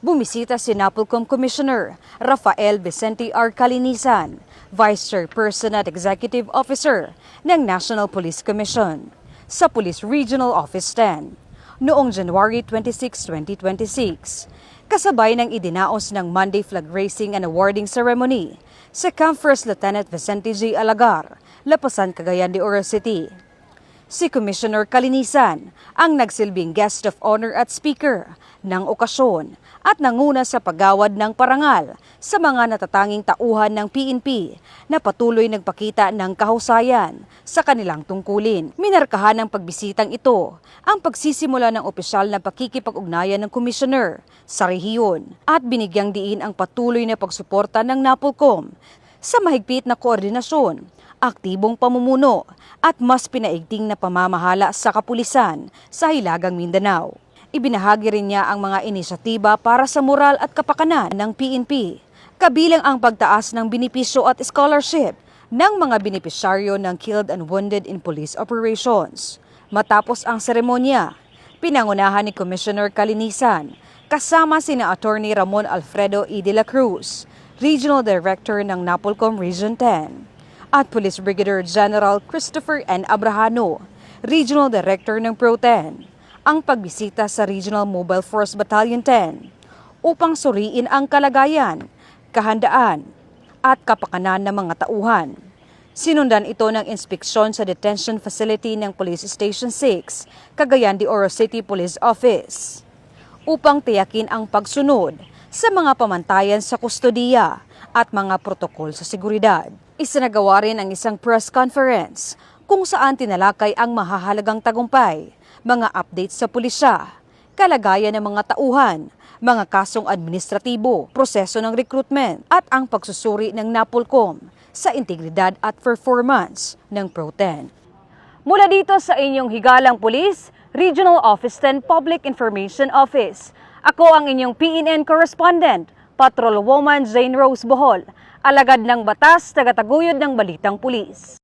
Bumisita si Napolcom Commissioner Rafael Vicente R. Calinisan, Vice Chairperson at Executive Officer ng National Police Commission, sa Police Regional Office 10 noong January 26, 2026, kasabay ng idinaos ng Monday Flag Raising and Awarding Ceremony sa Camp First Lieutenant Vicente J. Alagar, Lapasan, Cagayan de Oro City. Si Commissioner Calinisan ang nagsilbing guest of honor at speaker ng okasyon at nanguna sa paggawad ng parangal sa mga natatanging tauhan ng PNP na patuloy nagpakita ng kahusayan sa kanilang tungkulin. Minarkahan ng pagbisitang ito ang pagsisimula ng opisyal na pakikipag-ugnayan ng Commissioner sa rehiyon at binigyang diin ang patuloy na pagsuporta ng Napolcom sa mahigpit na koordinasyon, aktibong pamumuno at mas pinaigting na pamamahala sa kapulisan sa Hilagang Mindanao. Ibinahagi rin niya ang mga inisyatiba para sa moral at kapakanan ng PNP, kabilang ang pagtaas ng benepisyo at scholarship ng mga benepisyaryo ng killed and wounded in police operations. Matapos ang seremonya, pinangunahan ni Commissioner Calinisan kasama sina Attorney Ramon Alfredo E. de la Cruz, Regional Director ng Napolcom Region 10, at Police Brigadier General Christopher N. Abrahano, Regional Director ng Pro-10, ang pagbisita sa Regional Mobile Force Battalion 10 upang suriin ang kalagayan, kahandaan at kapakanan ng mga tauhan. Sinundan ito ng inspeksyon sa detention facility ng Police Station 6, Cagayan de Oro City Police Office, upang tiyakin ang pagsunod sa mga pamantayan sa kustodiya at mga protokol sa seguridad. Isinagawa rin ang isang press conference kung saan tinalakay ang mahahalagang tagumpay, mga updates sa pulisya, kalagayan ng mga tauhan, mga kasong administratibo, proseso ng recruitment at ang pagsusuri ng Napolcom sa integridad at performance ng Pro-10. Mula dito sa inyong higalang pulis, Regional Office 10 Public Information Office, ako ang inyong PNN correspondent, Patrolwoman Jane Rose Bohol, alagad ng batas, tagataguyod ng Balitang Pulis.